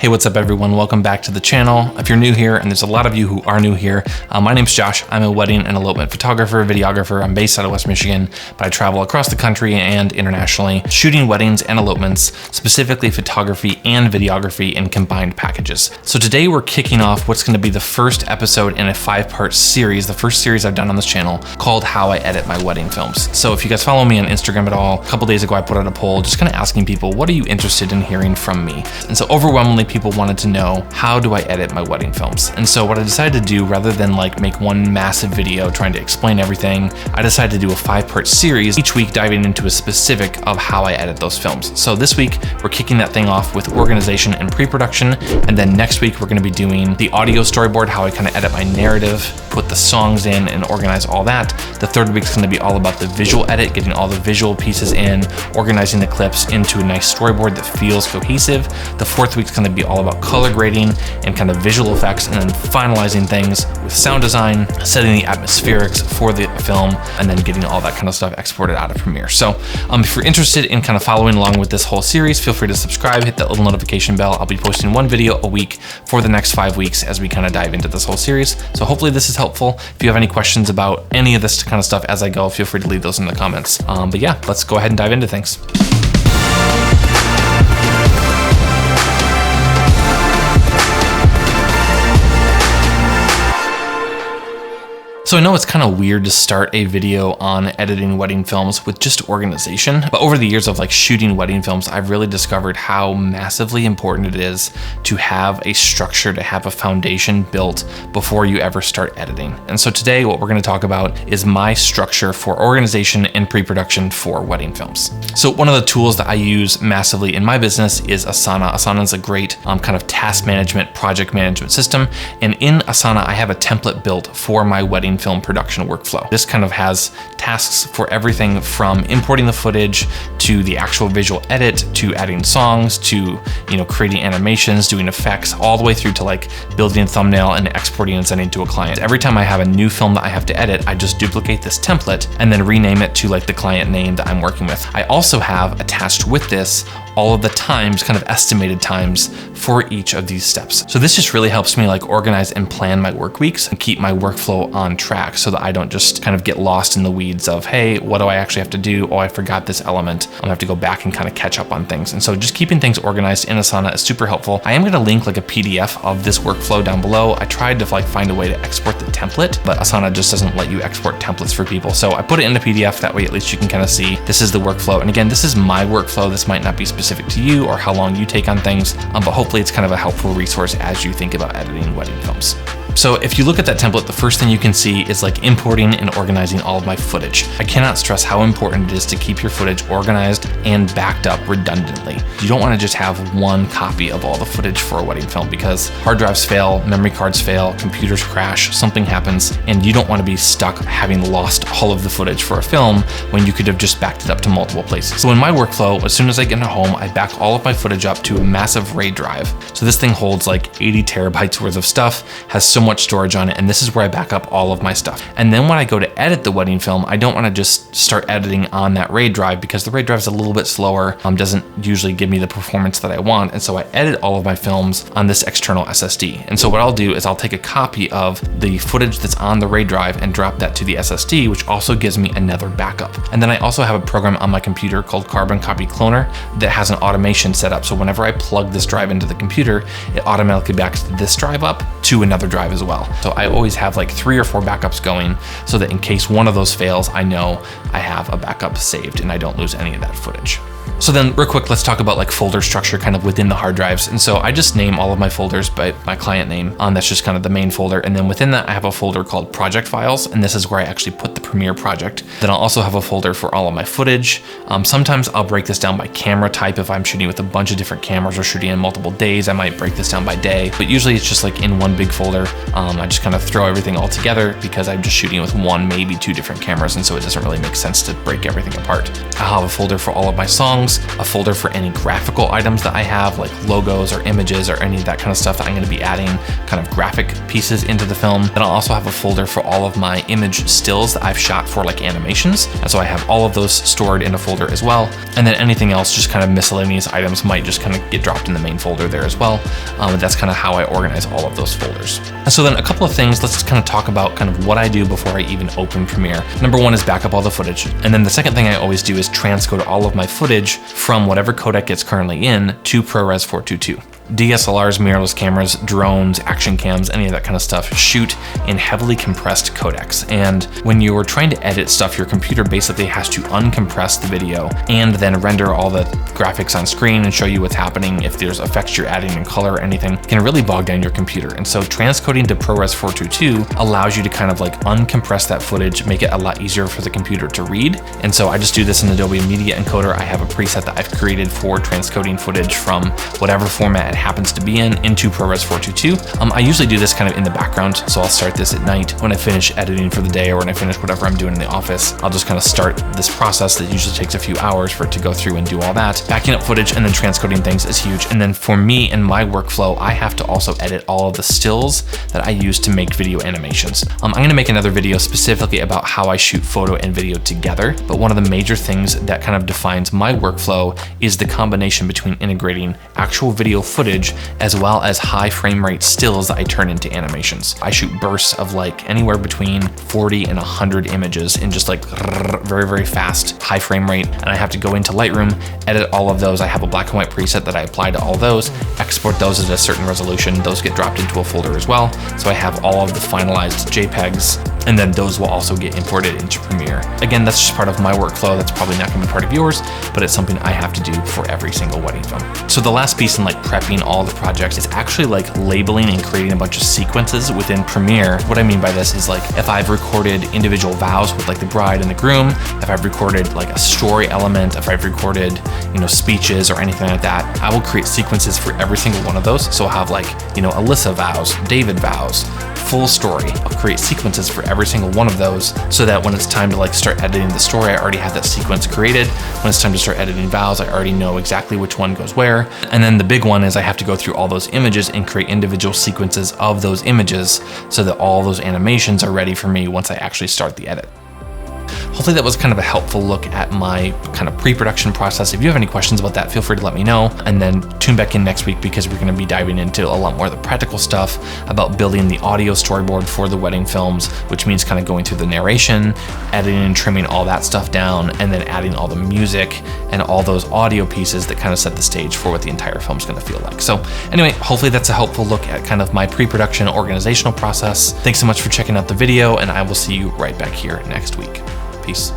Hey, what's up everyone? Welcome back to the channel. If you're new here, and there's a lot of you who are new here, my name's Josh. I'm a wedding and elopement photographer, videographer. I'm based out of West Michigan, but I travel across the country and internationally, shooting weddings and elopements, specifically photography and videography in combined packages. So today we're kicking off what's gonna be the first episode in a 5-part series, the first series I've done on this channel called How I Edit My Wedding Films. So if you guys follow me on Instagram at all, a couple days ago I put out a poll just kind of asking people, what are you interested in hearing from me? And so overwhelmingly people wanted to know, how do I edit my wedding films? And so what I decided to do, rather than like make one massive video trying to explain everything, I decided to do a 5-part series, each week diving into a specific of how I edit those films. So this week, we're kicking that thing off with organization and pre-production. And then next week, we're gonna be doing the audio storyboard, how I kind of edit my narrative, put the songs in and organize all that. The third week's gonna be all about the visual edit, getting all the visual pieces in, organizing the clips into a nice storyboard that feels cohesive. The fourth week's gonna be all about color grading and kind of visual effects, and then finalizing things with sound design, setting the atmospherics for the film, and then getting all that kind of stuff exported out of Premiere. So if you're interested in kind of following along with this whole series, feel free to subscribe, hit that little notification bell. I'll be posting one video a week for the next 5 weeks as we kind of dive into this whole series. So hopefully this is helpful. If you have any questions about any of this kind of stuff as I go, feel free to leave those in the comments. But yeah, let's go ahead and dive into things. So I know it's kind of weird to start a video on editing wedding films with just organization, but over the years of like shooting wedding films, I've really discovered how massively important it is to have a structure, to have a foundation built before you ever start editing. And so today what we're going to talk about is my structure for organization and pre-production for wedding films. So one of the tools that I use massively in my business is Asana. Asana is a great kind of task management, project management system. And in Asana, I have a template built for my wedding film production workflow. This kind of has tasks for everything from importing the footage to the actual visual edit, to adding songs, to creating animations, doing effects, all the way through to like building a thumbnail and exporting and sending to a client. Every time I have a new film that I have to edit, I just duplicate this template and then rename it to like the client name that I'm working with. I also have attached with this all of the times, kind of estimated times for each of these steps. So this just really helps me like organize and plan my work weeks and keep my workflow on track so that I don't just kind of get lost in the weeds of, hey, what do I actually have to do? Oh, I forgot this element. I'm gonna have to go back and kind of catch up on things. And so just keeping things organized in Asana is super helpful. I am gonna link like a PDF of this workflow down below. I tried to like find a way to export the template, but Asana just doesn't let you export templates for people. So I put it in a PDF, that way at least you can kind of see this is the workflow. And again, this is my workflow. This might not be specific to you or how long you take on things, but hopefully it's kind of a helpful resource as you think about editing wedding films. So if you look at that template, the first thing you can see is like importing and organizing all of my footage. I cannot stress how important it is to keep your footage organized and backed up redundantly. You don't want to just have one copy of all the footage for a wedding film because hard drives fail, memory cards fail, computers crash, something happens, and you don't want to be stuck having lost all of the footage for a film when you could have just backed it up to multiple places. So in my workflow, as soon as I get into home, I back all of my footage up to a massive RAID drive. So this thing holds like 80 terabytes worth of stuff, has so much storage on it, and this is where I back up all of my stuff. And then when I go to edit the wedding film, I don't want to just start editing on that RAID drive because the RAID drive is a little bit slower, doesn't usually give me the performance that I want. And so I edit all of my films on this external SSD. And so what I'll do is I'll take a copy of the footage that's on the RAID drive and drop that to the SSD, which also gives me another backup. And then I also have a program on my computer called Carbon Copy Cloner that has an automation set up. So whenever I plug this drive into the computer, it automatically backs this drive up to another drive as well. So I always have like 3 or 4 backups going so that in case one of those fails, I know I have a backup saved and I don't lose any of that footage. So then real quick, let's talk about like folder structure kind of within the hard drives. And so I just name all of my folders by my client name. That's just kind of the main folder. And then within that, I have a folder called project files. And this is where I actually put the Premiere project. Then I'll also have a folder for all of my footage. Sometimes I'll break this down by camera type. If I'm shooting with a bunch of different cameras or shooting in multiple days, I might break this down by day, but usually it's just like in one big folder. I just kind of throw everything all together because I'm just shooting with 1, maybe 2 different cameras. And so it doesn't really make sense to break everything apart. I'll have a folder for all of my songs, songs, a folder for any graphical items that I have, like logos or images or any of that kind of stuff that I'm going to be adding kind of graphic pieces into the film. Then I'll also have a folder for all of my image stills that I've shot for like animations. And so I have all of those stored in a folder as well. And then anything else, just kind of miscellaneous items, might just kind of get dropped in the main folder there as well. That's kind of how I organize all of those folders. And so then a couple of things, let's just kind of talk about kind of what I do before I even open Premiere. Number one is back up all the footage. And then the second thing I always do is transcode all of my footage from whatever codec it's currently in to ProRes 422. DSLRs, mirrorless cameras, drones, action cams, any of that kind of stuff shoot in heavily compressed codecs. And when you're trying to edit stuff, your computer basically has to uncompress the video and then render all the graphics on screen and show you what's happening. If there's effects you're adding in color or anything, it can really bog down your computer. And so transcoding to ProRes 422 allows you to kind of like uncompress that footage, make it a lot easier for the computer to read. And so I just do this in Adobe Media Encoder. I have a preset that I've created for transcoding footage from whatever format it happens to be into ProRes 422. I usually do this kind of in the background, so I'll start this at night when I finish editing for the day or when I finish whatever I'm doing in the office. I'll just kind of start this process that usually takes a few hours for it to go through and do all that. Backing up footage and then transcoding things is huge. And then for me and my workflow, I have to also edit all of the stills that I use to make video animations. I'm gonna make another video specifically about how I shoot photo and video together, but one of the major things that kind of defines my workflow is the combination between integrating actual video footage as well as high frame rate stills that I turn into animations. I shoot bursts of like anywhere between 40 and 100 images in just like very, very fast, high frame rate. And I have to go into Lightroom, edit all of those. I have a black and white preset that I apply to all those, export those at a certain resolution. Those get dropped into a folder as well. So I have all of the finalized JPEGs, and then those will also get imported into Premiere. Again, that's just part of my workflow. That's probably not gonna be part of yours, but it's something I have to do for every single wedding film. So the last piece in like prepping all the projects is actually like labeling and creating a bunch of sequences within Premiere. What I mean by this is like if I've recorded individual vows with like the bride and the groom, if I've recorded like a story element, if I've recorded, speeches or anything like that, I will create sequences for every single one of those. So I'll have like, Alyssa vows, David vows, full story. I'll create sequences for every single one of those so that when it's time to like start editing the story, I already have that sequence created. When it's time to start editing vows, I already know exactly which one goes where. And then the big one is I have to go through all those images and create individual sequences of those images so that all those animations are ready for me once I actually start the edit. Hopefully that was kind of a helpful look at my kind of pre-production process. If you have any questions about that, feel free to let me know. And then tune back in next week because we're going to be diving into a lot more of the practical stuff about building the audio storyboard for the wedding films, which means kind of going through the narration, editing and trimming all that stuff down, and then adding all the music and all those audio pieces that kind of set the stage for what the entire film is going to feel like. So anyway, hopefully that's a helpful look at kind of my pre-production organizational process. Thanks so much for checking out the video, and I will see you right back here next week. Peace.